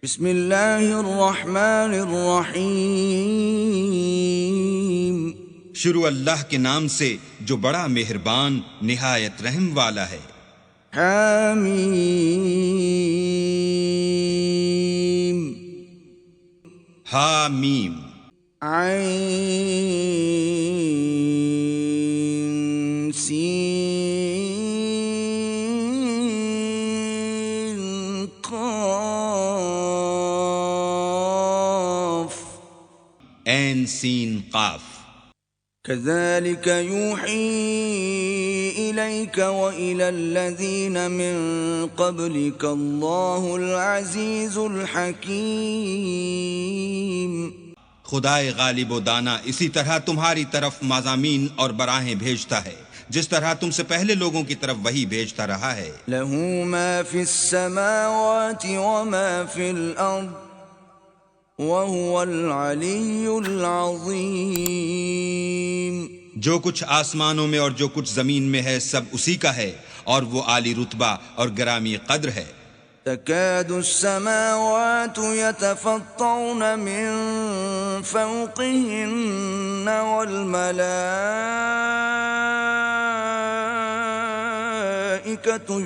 بسم اللہ الرحمن الرحیم۔ شروع اللہ کے نام سے جو بڑا مہربان نہایت رحم والا ہے۔ حامیم حامیم عین سین قاف عین سین قاف۔ كذلك يوحي إليك وإلى الذين من قبلك الله العزيز الحكيم۔ خدائے غالب و دانا اسی طرح تمہاری طرف مضامین اور براہیں بھیجتا ہے جس طرح تم سے پہلے لوگوں کی طرف وہی بھیجتا رہا ہے۔ له ما في السماوات وما في الأرض وهو العلي العظيم۔ جو کچھ آسمانوں میں اور جو کچھ زمین میں ہے سب اسی کا ہے اور وہ عالی رتبہ اور گرامی قدر ہے۔ تكاد السماوات يتفطرن من فوقهن والملائكة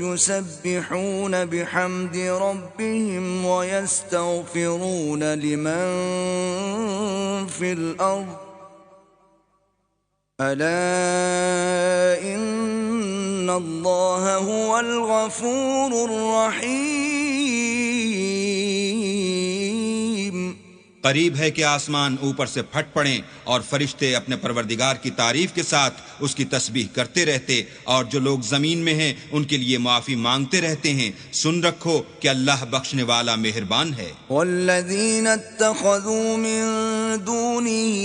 يسبحون بحمد ربهم ويستغفرون لمن في الأرض ألا إن الله هو الغفور الرحيم۔ قریب ہے کہ آسمان اوپر سے پھٹ پڑیں اور فرشتے اپنے پروردگار کی تعریف کے ساتھ اس کی تسبیح کرتے رہتے اور جو لوگ زمین میں ہیں ان کے لیے معافی مانگتے رہتے ہیں۔ سن رکھو کہ اللہ بخشنے والا مہربان ہے۔ والذین اتخذوا من دونه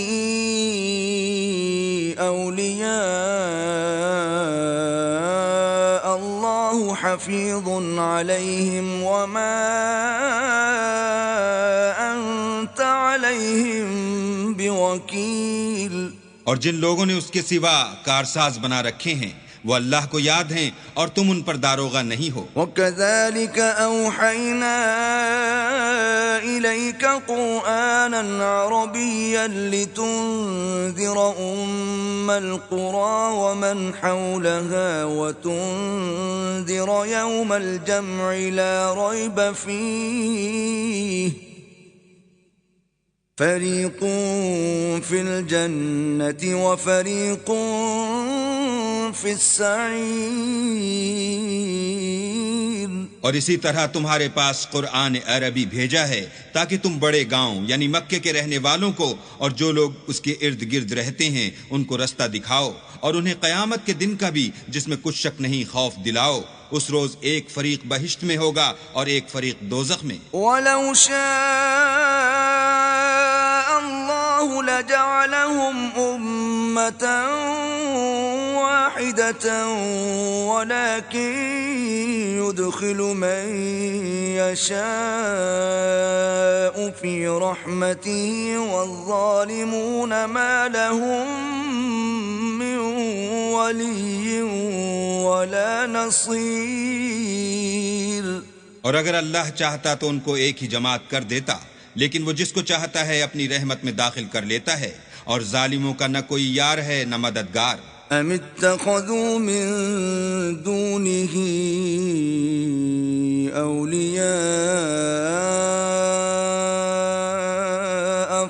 اولیاء اللہ حفیظ علیہم وما انت علیہم بوکیل۔ اور جن لوگوں نے اس کے سوا کارساز بنا رکھے ہیں وہ اللہ کو یاد ہیں اور تم ان پر داروغہ نہیں ہو۔ وَكَذَلِكَ أَوْحَيْنَا إِلَيْكَ قُرْآنًا عَرَبِيًّا لِتُنذِرَ أُمَّ الْقُرَى وَمَنْ حَوْلَهَا وَتُنذِرَ يَوْمَ الْجَمْعِ لَا رَيْبَ فِيهِ فَرِيقٌ فِي الْجَنَّةِ وَفَرِيقٌ فِي السَّعِيرِ۔ اور اسی طرح تمہارے پاس قرآن عربی بھیجا ہے تاکہ تم بڑے گاؤں یعنی مکے کے رہنے والوں کو اور جو لوگ اس کے ارد گرد رہتے ہیں ان کو رستہ دکھاؤ اور انہیں قیامت کے دن کا بھی جس میں کچھ شک نہیں خوف دلاؤ۔ اس روز ایک فریق بہشت میں ہوگا اور ایک فریق دوزخ میں۔ وَلَوْ شَاءَ اللَّهُ لَجَعَلَهُمْ أُمَّةً واحدة ولكن يدخل من يشاء في رحمته والظالمون ما لهم من ولي ولا نصير۔ اور اگر اللہ چاہتا تو ان کو ایک ہی جماعت کر دیتا، لیکن وہ جس کو چاہتا ہے اپنی رحمت میں داخل کر لیتا ہے، اور ظالموں کا نہ کوئی یار ہے نہ مددگار۔ ام اتخذوا من دونه اولیاء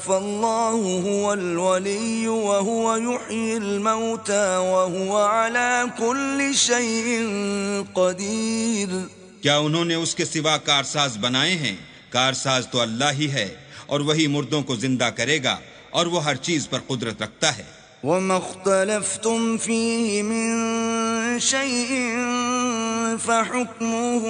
فالله هو الولي وهو يحيي الموتى وهو على كل شيء قدير۔ کیا انہوں نے اس کے سوا کارساز بنائے ہیں؟ کارساز تو اللہ ہی ہے اور وہی مردوں کو زندہ کرے گا اور وہ ہر چیز پر قدرت رکھتا ہے۔ وَمَا اخْتَلَفْتُمْ فِيهِ مِن شَيْءٍ فَحُكْمُهُ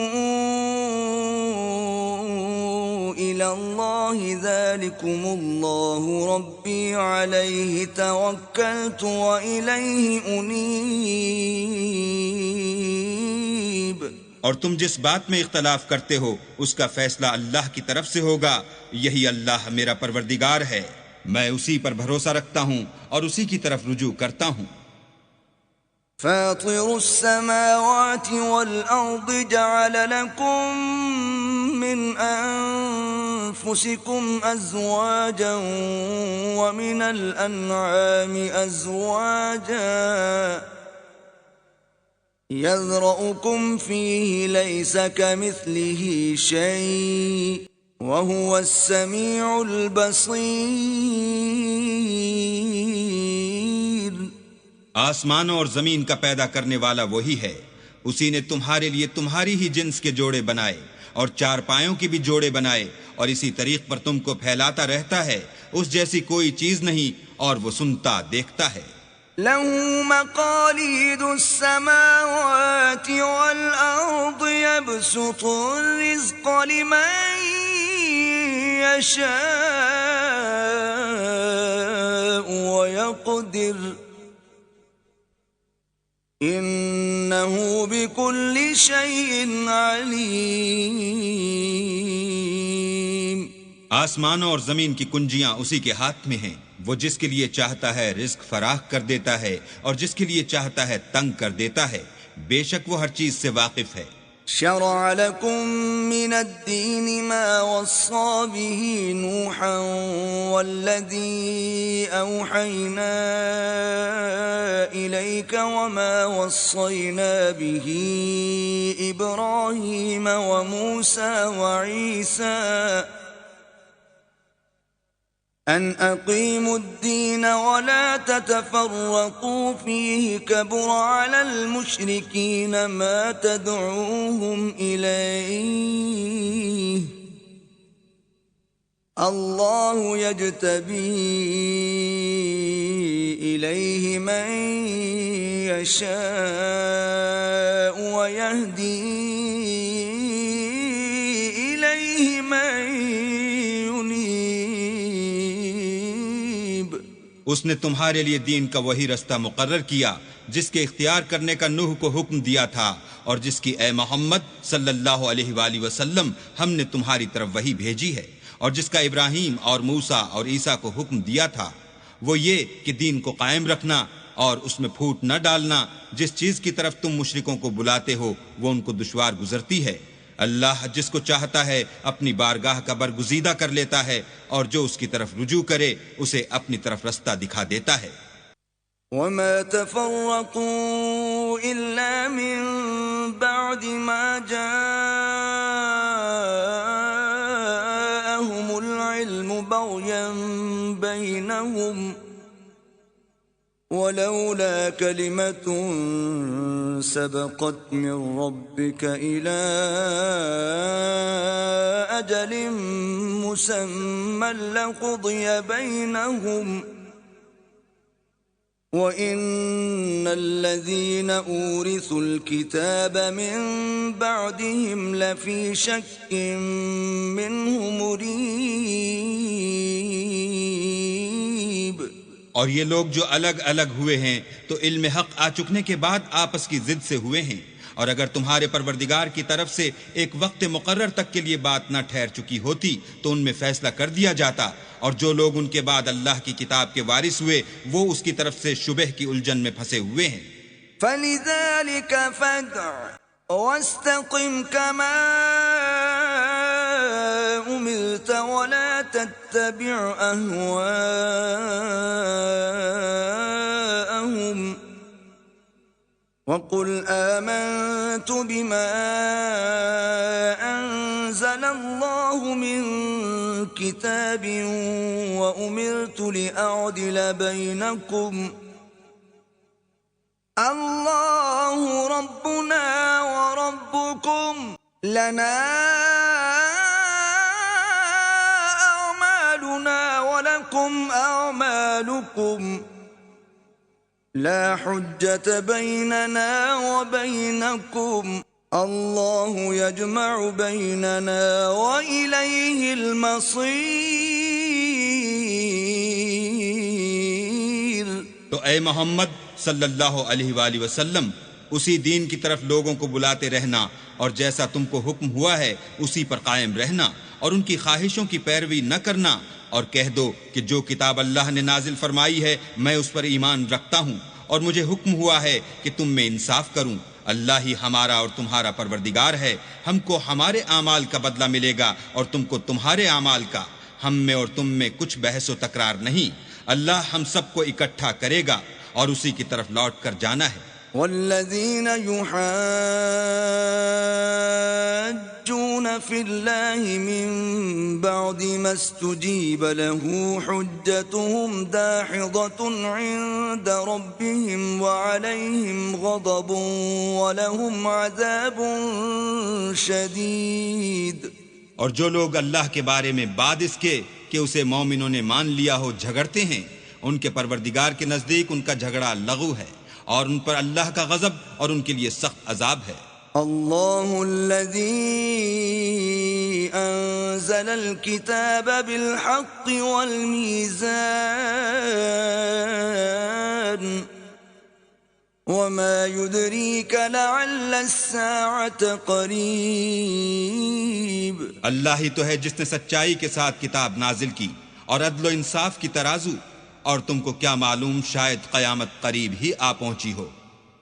إِلَى اللَّهِ ذَلِكُمُ اللَّهُ رَبِّي عَلَيْهِ تَوَكَّلْتُ وَإِلَيْهِ أُنِيبُ۔ اور تم جس بات میں اختلاف کرتے ہو اس کا فیصلہ اللہ کی طرف سے ہوگا، یہی اللہ میرا پروردگار ہے، میں اسی پر بھروسہ رکھتا ہوں اور اسی کی طرف رجوع کرتا ہوں۔ فاطر السماوات والأرض جعل لكم من أنفسكم أزواجا ومن الأنعام أزواجا يذرأكم فيه ليس كمثله شيء وهو السميع البصير. آسمانوں اور زمین کا پیدا کرنے والا وہی ہے. اسی نے تمہارے لیے تمہاری ہی جنس کے جوڑے بنائے اور چار پایوں کی بھی جوڑے بنائے اور اسی طریق پر تم کو پھیلاتا رہتا ہے. اس جیسی کوئی چیز نہیں اور وہ سنتا دیکھتا ہے. له مقاليد السماوات والأرض يبسط الرزق لمن يشاء ويقدر إنه بكل شيء عليم. آسمانوں اور زمین کی کنجیاں اسی کے ہاتھ میں ہیں. وہ جس کے لیے چاہتا ہے رزق فراخ کر دیتا ہے اور جس کے لیے چاہتا ہے تنگ کر دیتا ہے. بے شک وہ ہر چیز سے واقف ہے. شرع لكم من الدين ما وصى به نوحا والذي أوحينا إليك وما وصينا به إبراهيم وموسى وعيسى أن أقيموا الدين ولا تتفرقوا فيه كبر على المشركين ما تدعوهم إليه الله يجتبي إليه من يشاء ويهدي إليه من اس نے تمہارے لیے دین کا وہی رستہ مقرر کیا جس کے اختیار کرنے کا نوح کو حکم دیا تھا اور جس کی اے محمد صلی اللہ علیہ وآلہ وسلم ہم نے تمہاری طرف وہی بھیجی ہے اور جس کا ابراہیم اور موسیٰ اور عیسیٰ کو حکم دیا تھا. وہ یہ کہ دین کو قائم رکھنا اور اس میں پھوٹ نہ ڈالنا. جس چیز کی طرف تم مشرکوں کو بلاتے ہو وہ ان کو دشوار گزرتی ہے. اللہ جس کو چاہتا ہے اپنی بارگاہ کا برگزیدہ کر لیتا ہے اور جو اس کی طرف رجوع کرے اسے اپنی طرف رستہ دکھا دیتا ہے. وما تفرقوا إلا من بعد ما جاءهم العلم بغيا بينهم ولولا كلمة سبقت من ربك إلى أجل مسمى لقضي بينهم وَإِنَّ الَّذِينَ أُورِثُوا الْكِتَابَ مِن بَعْدِهِمْ لَفِي شَكٍّ مِّنْهُ مُرِيبٍ. اور یہ لوگ جو الگ الگ ہوئے ہیں تو علم حق آ چکنے کے بعد آپس کی ضد سے ہوئے ہیں. اور اگر تمہارے پروردگار کی طرف سے ایک وقت مقرر تک کے لیے بات نہ ٹھہر چکی ہوتی تو ان میں فیصلہ کر دیا جاتا. اور جو لوگ ان کے بعد اللہ کی کتاب کے وارث ہوئے وہ اس کی طرف سے شبہ کی الجھن میں پھنسے ہوئے ہیں. فَلِذَلِكَ فَادْعُ وَاسْتَقِمْ كَمَا أُمِرْتَ وَلَا تَتَّبِعْ أَهْوَاءَهُمْ وَقُلْ آمَنْتُ بِمَا أَنزَلَ اللَّهُ مِنْ كِتَابٍ وَأُمِرْتُ لِأَعْدِلَ بَيْنَكُمْ اللَّهُ رَبُّنَا وَرَبُّكُمْ لَنَا أَعْمَالُنَا وَلَكُمْ أَعْمَالُكُمْ لا حجة بيننا وبينكم الله يجمع بيننا وإليه المصير. تو اے محمد صلی اللہ علیہ وآلہ وسلم اسی دین کی طرف لوگوں کو بلاتے رہنا اور جیسا تم کو حکم ہوا ہے اسی پر قائم رہنا اور ان کی خواہشوں کی پیروی نہ کرنا. اور کہہ دو کہ جو کتاب اللہ نے نازل فرمائی ہے میں اس پر ایمان رکھتا ہوں اور مجھے حکم ہوا ہے کہ تم میں انصاف کروں. اللہ ہی ہمارا اور تمہارا پروردگار ہے، ہم کو ہمارے اعمال کا بدلہ ملے گا اور تم کو تمہارے اعمال کا، ہم میں اور تم میں کچھ بحث و تکرار نہیں، اللہ ہم سب کو اکٹھا کرے گا اور اسی کی طرف لوٹ کر جانا ہے۔ والذين يحاجون في الله من بعد ما استجيب له حجتهم داحضة عند ربهم وعليهم غضب ولهم عذاب شديد۔ اور جو لوگ اللہ کے بارے میں بعد اس کے کہ اسے مومنوں نے مان لیا ہو جھگڑتے ہیں، ان کے پروردگار کے نزدیک ان کا جھگڑا لغو ہے اور ان پر اللہ کا غضب اور ان کے لیے سخت عذاب ہے۔ اللہ الذی انزل الكتاب بالحق والمیزان وما يدريك لعل الساعة قریب۔ اللہ ہی تو ہے جس نے سچائی کے ساتھ کتاب نازل کی اور عدل و انصاف کی ترازو، اور تم کو کیا معلوم شاید قیامت قریب ہی آ پہنچی ہو۔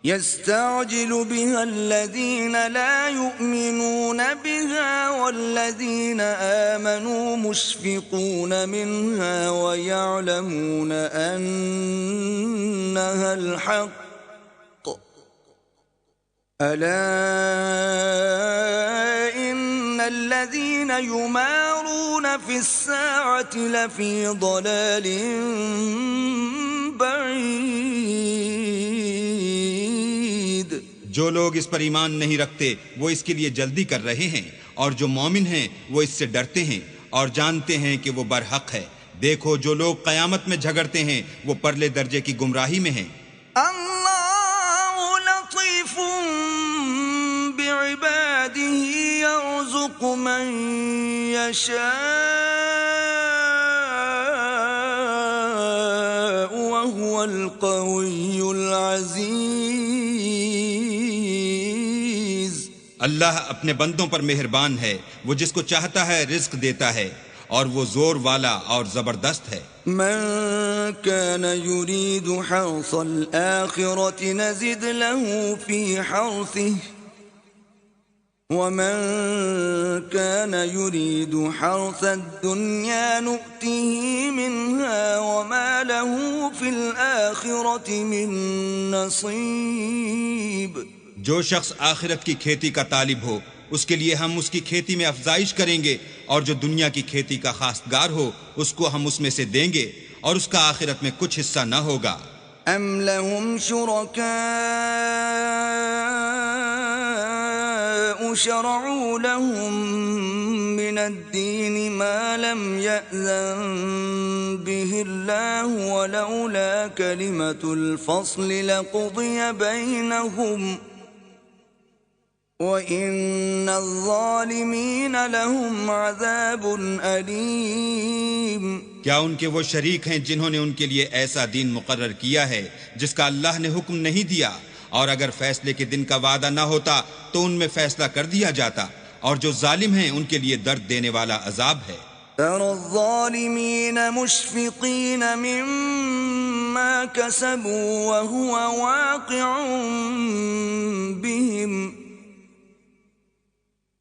يستعجل بها الذين لا يؤمنون بها والذين آمنوا مشفقون منها ويعلمون أنها الحق ألا إن الذين يمارون في الساعة لفي ضلال بعيد۔ جو لوگ اس پر ایمان نہیں رکھتے وہ اس کے لیے جلدی کر رہے ہیں، اور جو مومن ہیں وہ اس سے ڈرتے ہیں اور جانتے ہیں کہ وہ برحق ہے۔ دیکھو جو لوگ قیامت میں جھگڑتے ہیں وہ پرلے درجے کی گمراہی میں ہیں۔ اللہ لطیف بعباده يرزق من يشاء وهو القوي العزيز۔ اللہ اپنے بندوں پر مہربان ہے، وہ جس کو چاہتا ہے رزق دیتا ہے، اور وہ زور والا اور زبردست ہے۔ من كان يريد حرث الآخرة نزد له في حرثه ومن كان يريد حرث الدنيا نؤته منها وما له في الآخرة من نصيب۔ جو شخص آخرت کی کھیتی کا طالب ہو اس کے لیے ہم اس کی کھیتی میں افزائش کریں گے، اور جو دنیا کی کھیتی کا خواستگار ہو اس کو ہم اس میں سے دیں گے، اور اس کا آخرت میں کچھ حصہ نہ ہوگا۔ ام لهم شركاء شرعوا لهم من الدين ما لم يأذن به الله ولولا كلمة الفصل لقضي بينهم وَإِنَّ الظَّالِمِينَ لَهُمْ عَذَابٌ أَلِيمٌ۔ کیا ان کے وہ شریک ہیں جنہوں نے ان کے لیے ایسا دین مقرر کیا ہے جس کا اللہ نے حکم نہیں دیا، اور اگر فیصلے کے دن کا وعدہ نہ ہوتا تو ان میں فیصلہ کر دیا جاتا، اور جو ظالم ہیں ان کے لیے درد دینے والا عذاب ہے۔ تَرَى الظَّالِمِينَ مُشْفِقِينَ مِمَّا كَسَبُوا وَهُوَ وَاقِعٌ بِهِمْ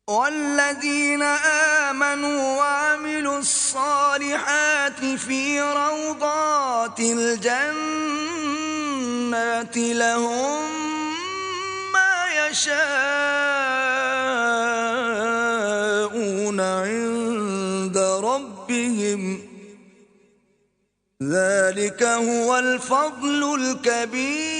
والذين آمنوا وعملوا الصالحات في روضات الجنات لهم ما يشاءون عند ربهم ذلك هو الفضل الكبير۔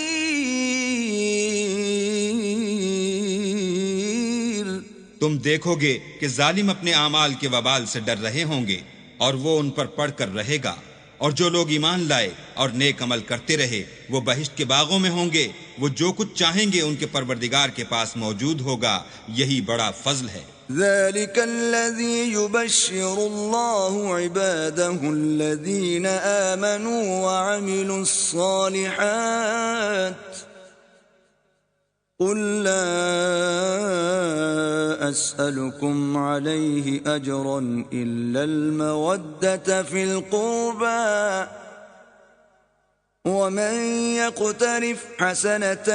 تم دیکھو گے کہ ظالم اپنے اعمال کے وبال سے ڈر رہے ہوں گے اور وہ ان پر پڑھ کر رہے گا، اور جو لوگ ایمان لائے اور نیک عمل کرتے رہے وہ بہشت کے باغوں میں ہوں گے، وہ جو کچھ چاہیں گے ان کے پروردگار کے پاس موجود ہوگا، یہی بڑا فضل ہے۔ ذلك الذي يبشر الله عباده الذين آمنوا وعملوا الصالحات قل لا أسألكم عليه أجرا إلا المودة في القربى ومن يقترف حسنة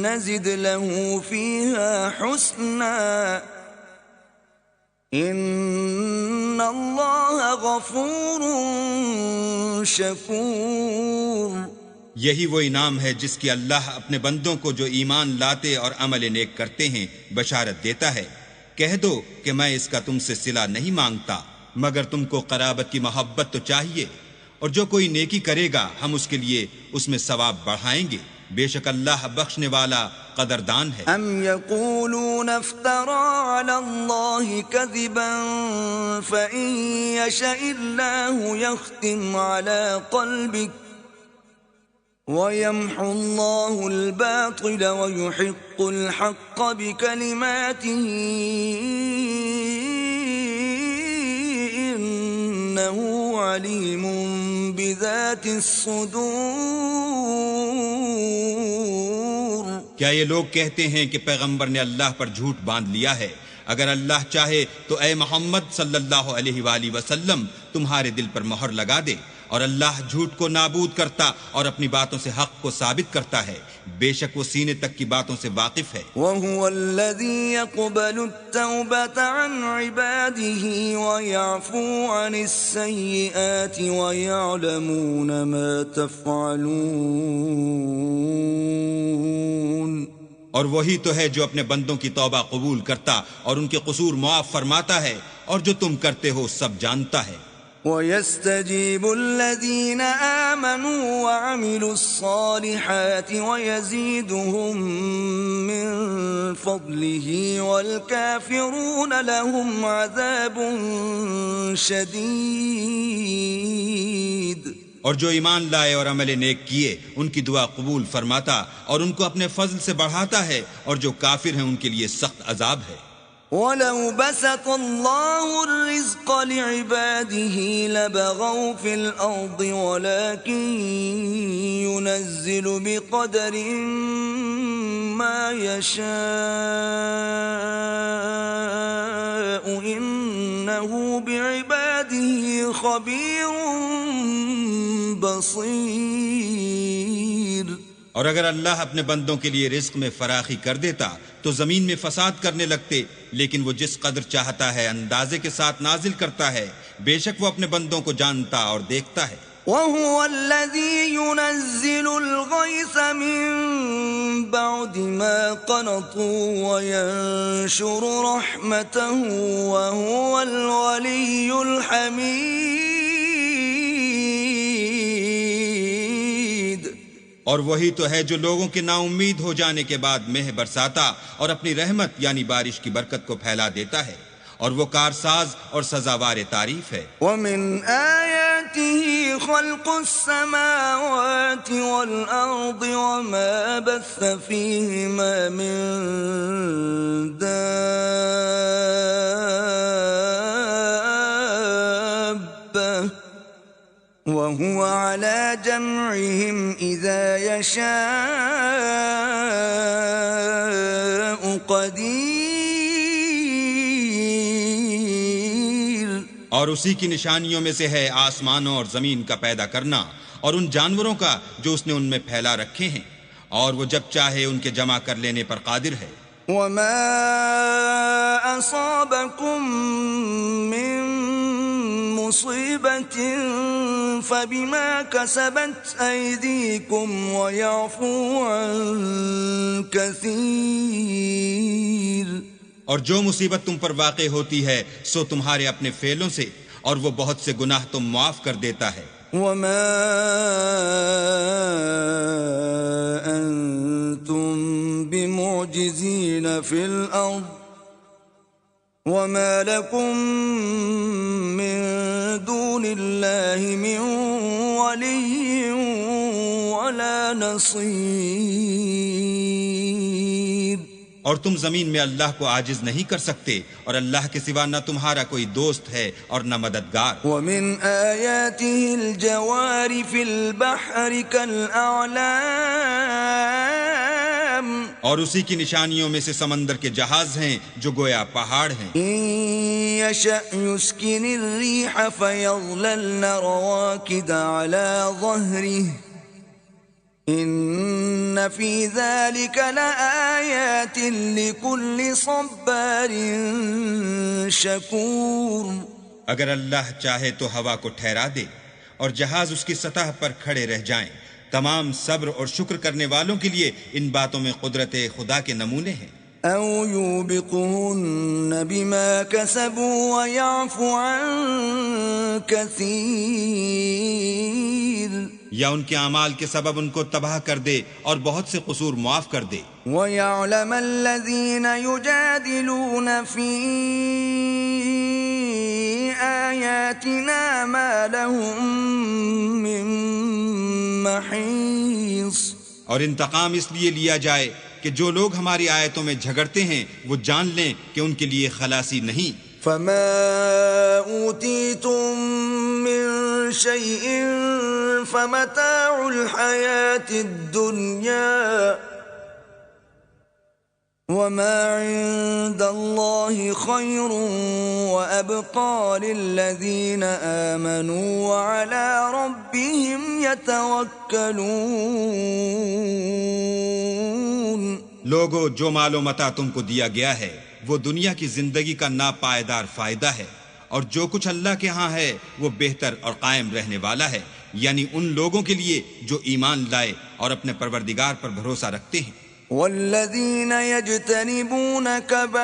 نزد له فيها حسنا إن الله غفور شكور. یہی وہ انعام ہے جس کی اللہ اپنے بندوں کو جو ایمان لاتے اور عمل نیک کرتے ہیں بشارت دیتا ہے. کہہ دو کہ میں اس کا تم سے صلہ نہیں مانگتا مگر تم کو قرابت کی محبت تو چاہیے، اور جو کوئی نیکی کرے گا ہم اس کے لیے اس میں ثواب بڑھائیں گے. بے شک اللہ بخشنے والا قدردان ہے. ام یقولون افترى على الله كذبا فإن يشاء الله يختم على قلبك ويمحو الله الباطل ويحق الحق بكلماته إنه عليم بذات الصدور. کیا یہ لوگ کہتے ہیں کہ پیغمبر نے اللہ پر جھوٹ باندھ لیا ہے؟ اگر اللہ چاہے تو اے محمد صلی اللہ علیہ وآلہ وسلم تمہارے دل پر مہر لگا دے، اور اللہ جھوٹ کو نابود کرتا اور اپنی باتوں سے حق کو ثابت کرتا ہے. بے شک وہ سینے تک کی باتوں سے واقف ہے. وَهُوَ الَّذِي يَقْبَلُ التَّوْبَةَ عَنْ عِبَادِهِ وَيَعْفُو عَنِ السَّيِّئَاتِ وَيَعْلَمُونَ مَا تَفْعَلُونَ. اور وہی تو ہے جو اپنے بندوں کی توبہ قبول کرتا اور ان کے قصور معاف فرماتا ہے، اور جو تم کرتے ہو سب جانتا ہے. وَيَسْتَجِيبُ الَّذِينَ آمَنُوا وَعَمِلُوا الصَّالِحَاتِ وَيَزِيدُهُم مِّن فَضْلِهِ وَالْكَافِرُونَ لَهُمْ عَذَابٌ شَدِيدٌ. اور جو ایمان لائے اور عمل نیک کیے ان کی دعا قبول فرماتا اور ان کو اپنے فضل سے بڑھاتا ہے، اور جو کافر ہیں ان کے لیے سخت عذاب ہے. وَلَوْ بَسَطَ اللَّهُ الرِّزْقَ لِعِبَادِهِ لَبَغَوْا فِي الْأَرْضِ وَلَكِنْ يُنَزِّلُ بِقَدَرٍ مَا يَشَاءُ إِنَّهُ بِعِبَادِهِ خَبِيرٌ بَصِيرٌ. اور اگر اللہ اپنے بندوں کے لیے رزق میں فراخی کر دیتا تو زمین میں فساد کرنے لگتے، لیکن وہ جس قدر چاہتا ہے اندازے کے ساتھ نازل کرتا ہے. بے شک وہ اپنے بندوں کو جانتا اور دیکھتا ہے. وَهُوَ الَّذِي يُنَزِّلُ الْغَيْثَ مِن بَعْدِ مَا قَنَطُوا وَيَنشُرُ رَحْمَتَهُ وَهُوَ الْوَلِيُّ الْحَمِيدُ. اور وہی تو ہے جو لوگوں کے نا امید ہو جانے کے بعد مہ برساتا اور اپنی رحمت یعنی بارش کی برکت کو پھیلا دیتا ہے، اور وہ کارساز اور سزاوار تعریف ہے. وَمِنْ آيَاتِهِ خَلْقُ السَّمَاوَاتِ وَالْأَرْضِ وَمَا بَثَّ فِيهِمَا مِن دَابَّةٍ وَهُوَ عَلَى جَمْعِهِمْ إِذَا يَشَاءُ قَدِيرٌ. اور اسی کی نشانیوں میں سے ہے آسمانوں اور زمین کا پیدا کرنا، اور ان جانوروں کا جو اس نے ان میں پھیلا رکھے ہیں، اور وہ جب چاہے ان کے جمع کر لینے پر قادر ہے. وَمَا أَصَابَكُم مِّن مُّصِيبَةٍ فَبِمَا كَسَبَتْ أَيْدِيكُمْ وَيَعْفُو عَن كَثِيرٍ. اور جو مصیبت تم پر واقع ہوتی ہے سو تمہارے اپنے فعلوں سے، اور وہ بہت سے گناہ تم معاف کر دیتا ہے. وَمَا أَنتُم بِمُعْجِزِينَ فِي الْأَرْضِ وَمَا لَكُم مِّن دُونِ اللَّهِ مِن وَلِيٍّ وَلَا نَصِيرٍ. اور تم زمین میں اللہ کو عاجز نہیں کر سکتے، اور اللہ کے سوا نہ تمہارا کوئی دوست ہے اور نہ مددگار. وَمِنْ آيَاتِهِ الْجَوَارِ فِي الْبَحْرِ كَالْأَعْلَامِ. اور اسی کی نشانیوں میں سے سمندر کے جہاز ہیں جو گویا پہاڑ ہیں. إِن يَشَأْ يُسْكِنِ الرِّيحَ فَيَظْلَلْنَ رَوَاكِدَ عَلَى ظَهْرِهِ إن في ذلك لآيات لكل صبار شكور. اگر اللہ چاہے تو ہوا کو ٹھہرا دے اور جہاز اس کی سطح پر کھڑے رہ جائیں. تمام صبر اور شکر کرنے والوں کے لیے ان باتوں میں قدرت خدا کے نمونے ہیں. أو يوبقهن بما كسبوا ويعفو عن كثير. یا ان کے اعمال کے سبب ان کو تباہ کر دے اور بہت سے قصور معاف کر دے. وَيَعْلَمَ الَّذِينَ يُجَادِلُونَ فِي آيَاتِنَا مَا لَهُم مِّن مَّحِيصٍ. اور انتقام اس لیے لیا جائے کہ جو لوگ ہماری آیتوں میں جھگڑتے ہیں وہ جان لیں کہ ان کے لیے خلاصی نہیں. فَمَا أُوتِيتُم مِّن شَيْءٍ فَمَتَاعُ الْحَيَاةِ الدُّنْيَا وَمَا عِندَ اللَّهِ خَيْرٌ وَأَبْقَىٰ لِلَّذِينَ آمَنُوا وَعَلَىٰ رَبِّهِمْ يَتَوَكَّلُونَ. لوگو، جو مال و متاع تم کو دیا گیا ہے وہ دنیا کی زندگی کا ناپائیدار فائدہ ہے، اور جو کچھ اللہ کے ہاں ہے وہ بہتر اور قائم رہنے والا ہے، یعنی ان لوگوں کے لیے جو ایمان لائے اور اپنے پروردگار پر بھروسہ رکھتے ہیں. والذین یجتنبون کبائر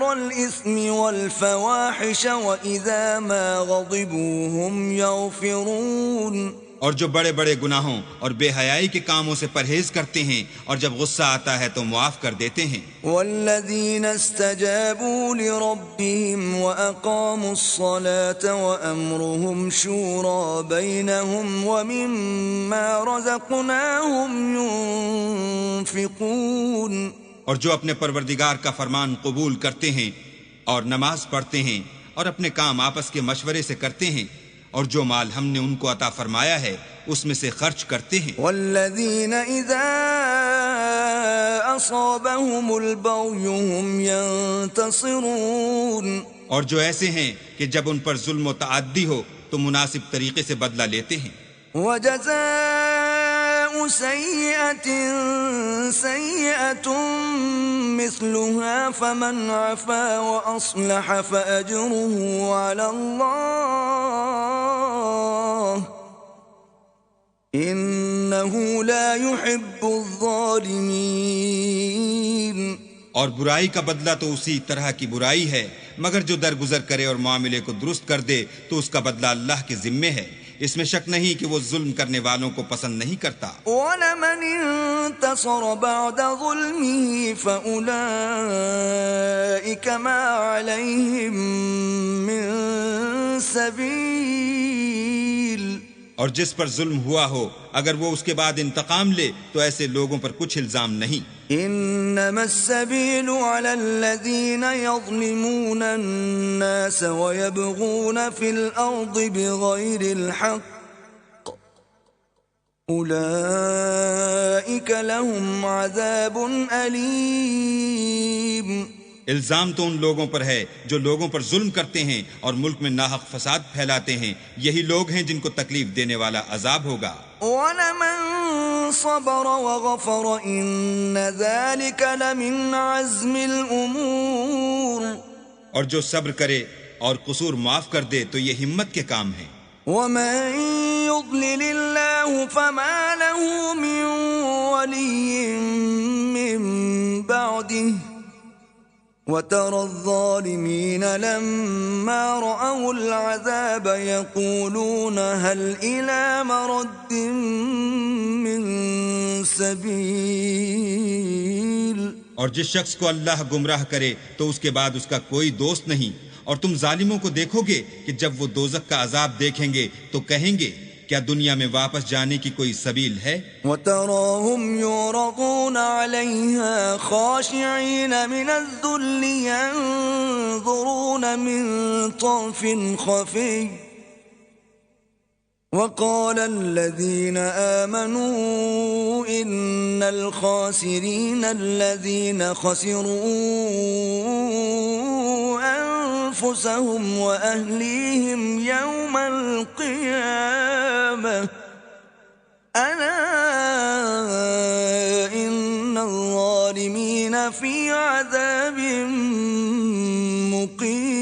الإثم والفواحش وإذا ما غضبوا هم يغفرون. اور جو بڑے بڑے گناہوں اور بے حیائی کے کاموں سے پرہیز کرتے ہیں اور جب غصہ آتا ہے تو معاف کر دیتے ہیں. والذین استجابوا لربهم وأقاموا الصلاة وأمرهم شورى بينهم ومما رزقناهم ينفقون. اور جو اپنے پروردگار کا فرمان قبول کرتے ہیں اور نماز پڑھتے ہیں اور اپنے کام آپس کے مشورے سے کرتے ہیں اور جو مال ہم نے ان کو عطا فرمایا ہے اس میں سے خرچ کرتے ہیں. والذین اذا اصابهم البغی هم ينتصرون. اور جو ایسے ہیں کہ جب ان پر ظلم و تعدی ہو تو مناسب طریقے سے بدلہ لیتے ہیں. وجزاء سیئۃ سیئۃ مثلها فمن عفا واصلح فاجره علی اللہ انه لا يحب الظالمین. اور برائی کا بدلہ تو اسی طرح کی برائی ہے، مگر جو درگزر کرے اور معاملے کو درست کر دے تو اس کا بدلہ اللہ کے ذمے ہے. اس میں شک نہیں کہ وہ ظلم کرنے والوں کو پسند نہیں کرتا. وَلَمَنِ انتصر بعد ظلمه فَأُولَئِكَ مَا عَلَيْهِمْ مِنْ سَبِيلٍ. اور جس پر ظلم ہوا ہو اگر وہ اس کے بعد انتقام لے تو ایسے لوگوں پر کچھ الزام نہیں. انما السبيل على الذين يظلمون الناس ويبغون في الارض بغير الحق اولئك لهم عذاب اليم. الزام تو ان لوگوں پر ہے جو لوگوں پر ظلم کرتے ہیں اور ملک میں ناحق فساد پھیلاتے ہیں، یہی لوگ ہیں جن کو تکلیف دینے والا عذاب ہوگا. وَلَمَن صَبَرَ وَغَفَرَ إِنَّ ذَلِكَ لَمِنْ عَزْمِ الْأُمُورِ. اور جو صبر کرے اور قصور معاف کر دے تو یہ ہمت کے کام ہیں. وَمَن يُضْلِلِ اللَّهُ فَمَا لَهُ مِن وَلِيٍّ مِّن بَعْدِهِ وَتَرَى الظَّالِمِينَ لَمَّا رَأَوُا الْعَذَابَ يَقُولُونَ هَلْ إِلَى مَرَدٍّ مِّن سَبِيلٍ. اور جس شخص کو اللہ گمراہ کرے تو اس کے بعد اس کا کوئی دوست نہیں، اور تم ظالموں کو دیکھو گے کہ جب وہ دوزخ کا عذاب دیکھیں گے تو کہیں گے کیا دنیا میں واپس جانے کی کوئی سبیل ہے؟ وَتَرَاهُمْ يُعْرَضُونَ عَلَيْهَا خَاشِعِينَ مِنَ الذُّلِّ يَنظُرُونَ مِن طَرْفٍ خَفِيٍّ وَقَالَ الَّذِينَ آمَنُوا إِنَّ الْخَاسِرِينَ الَّذِينَ خَسِرُوا أَنفُسَهُمْ وَأَهْلِيهِمْ يَوْمَ الْقِيَامَةِ ألا إن الظالمين في عذاب مقيم.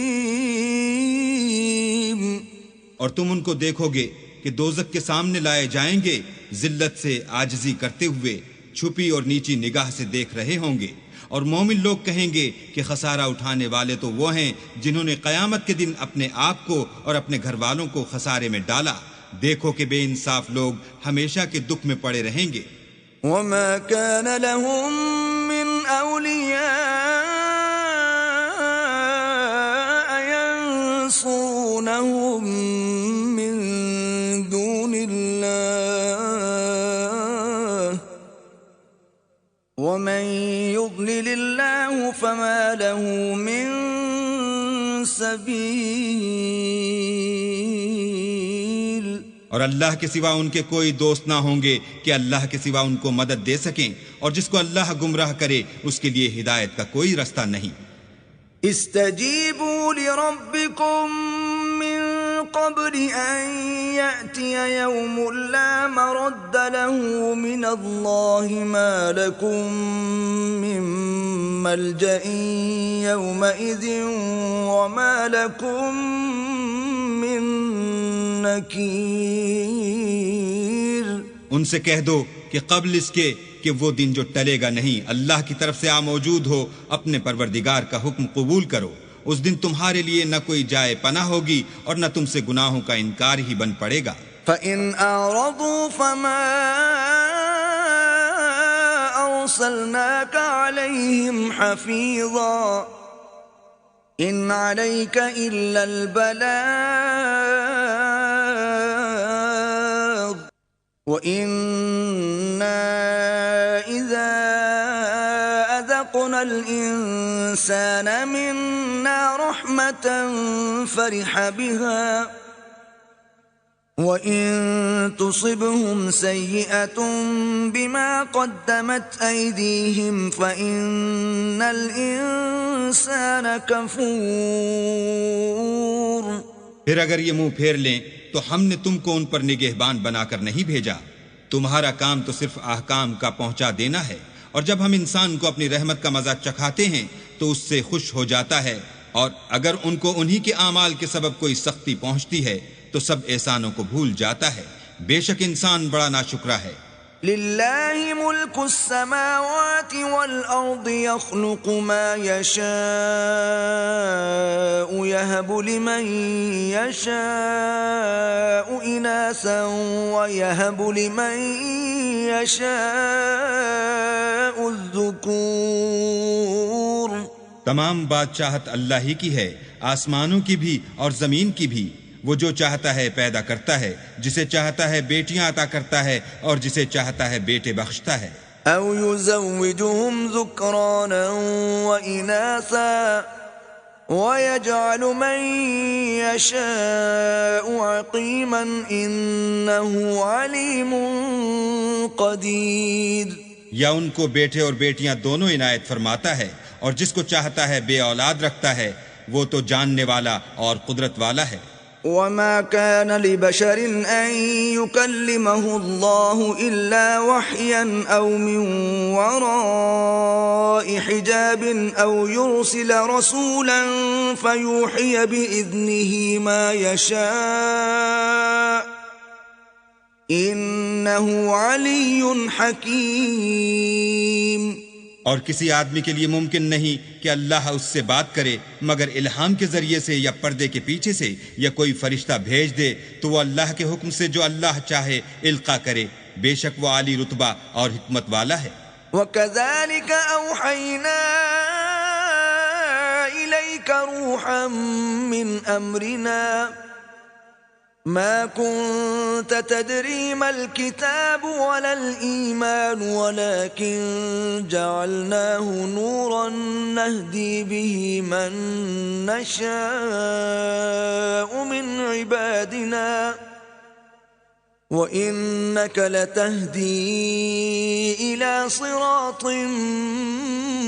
اور تم ان کو دیکھو گے کہ دوزخ کے سامنے لائے جائیں گے ذلت سے عاجزی کرتے ہوئے، چھپی اور نیچی نگاہ سے دیکھ رہے ہوں گے، اور مومن لوگ کہیں گے کہ خسارہ اٹھانے والے تو وہ ہیں جنہوں نے قیامت کے دن اپنے آپ کو اور اپنے گھر والوں کو خسارے میں ڈالا. دیکھو کہ بے انصاف لوگ ہمیشہ کے دکھ میں پڑے رہیں گے. وما كان لهم من أولياء ينصرونهم من دون الله ومن يضلل الله فما له من سبيل. اور اللہ کے سوا ان کے کوئی دوست نہ ہوں گے کہ اللہ کے سوا ان کو مدد دے سکیں، اور جس کو اللہ گمراہ کرے اس کے لیے ہدایت کا کوئی رستہ نہیں. استجیبوا لربکم من قبل ان یأتی یوم لا مرد له من اللہ ما لکم من ملجأ یومئذ وما لکم من نکیر. ان سے کہہ دو کہ قبل اس کے کہ وہ دن جو ٹلے گا نہیں، اللہ کی طرف سے موجود ہو، اپنے پروردگار کا حکم قبول کرو. اس دن تمہارے لیے نہ کوئی جائے پناہ ہوگی اور نہ تم سے گناہوں کا انکار ہی بن پڑے گا. فَإِنْ أَعْرَضُوا فَمَا أَرْسَلْنَاكَ عَلَيْهِمْ حَفِيظًا إِنْ عَلَيْكَ إِلَّا الْبَلَاغُ وَإِنَّا إِذَا أَذَقْنَا الْإِنسَانَ مِنَّا رَحْمَةً فَرِحَ بِهَا وَإِن تُصِبْهُمْ سَيِّئَةٌ بِمَا قَدَّمَتْ أَيْدِيهِمْ فَإِنَّ الْإِنسَانَ كَفُورٌ. پھر اگر یہ منہ پھیر لیں تو ہم نے تم کو ان پر نگہبان بنا کر نہیں بھیجا. تمہارا کام تو صرف احکام کا پہنچا دینا ہے، اور جب ہم انسان کو اپنی رحمت کا مزہ چکھاتے ہیں تو اس سے خوش ہو جاتا ہے، اور اگر ان کو انہی کے اعمال کے سبب کوئی سختی پہنچتی ہے تو سب احسانوں کو بھول جاتا ہے. بے شک انسان بڑا ناشکرا ہے. للہ ملک السماوات والارض يخلق ما يشاء يهب لمن يشاء اناثا ويهب لمن يشاء الذكور. تمام بادشاہت اللہ ہی کی ہے، آسمانوں کی بھی اور زمین کی بھی. وہ جو چاہتا ہے پیدا کرتا ہے، جسے چاہتا ہے بیٹیاں عطا کرتا ہے اور جسے چاہتا ہے بیٹے بخشتا ہے. او يزوجهم ذكرانا واناثا ويجعل من يشاء عقيما انه عليم قدير. یا ان کو بیٹے اور بیٹیاں دونوں عنایت فرماتا ہے، اور جس کو چاہتا ہے بے اولاد رکھتا ہے، وہ تو جاننے والا اور قدرت والا ہے. وما كان لبشر أن يكلمه الله إلا وحيا أو من وراء حجاب أو يرسل رسولا فيوحي بإذنه ما يشاء إنه علي حكيم. اور کسی آدمی کے لیے ممکن نہیں کہ اللہ اس سے بات کرے مگر الہام کے ذریعے سے یا پردے کے پیچھے سے، یا کوئی فرشتہ بھیج دے تو وہ اللہ کے حکم سے جو اللہ چاہے القا کرے. بے شک وہ عالی رتبہ اور حکمت والا ہے. وَكَذَلِكَ أَوْحَيْنَا إِلَيْكَ رُوحًا مِّنْ أَمْرِنَا ما كنت تدري ما الكتاب ولا الإيمان ولكن جعلناه نورا نهدي به من نشاء من عبادنا وإنك لتهدي إلى صراط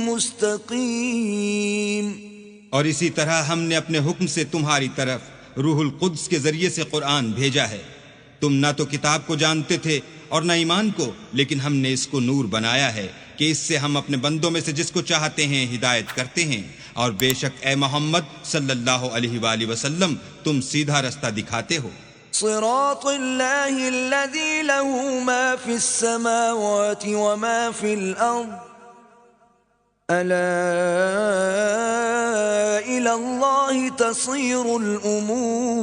مستقيم. اور اسی طرح ہم نے اپنے حکم سے تمہاری طرف روح القدس کے ذریعے سے قرآن بھیجا ہے. تم نہ تو کتاب کو جانتے تھے اور نہ ایمان کو، لیکن ہم نے اس کو نور بنایا ہے کہ اس سے ہم اپنے بندوں میں سے جس کو چاہتے ہیں ہدایت کرتے ہیں، اور بے شک اے محمد صلی اللہ علیہ وآلہ وسلم تم سیدھا رستہ دکھاتے ہو۔ صراط اللہ الذی له ما فی السماوات وما فی الارض الا الی اللہ تصیر الامور،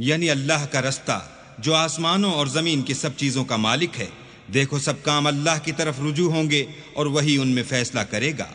یعنی اللہ کا رستہ جو آسمانوں اور زمین کی سب چیزوں کا مالک ہے۔ دیکھو سب کام اللہ کی طرف رجوع ہوں گے اور وہی ان میں فیصلہ کرے گا۔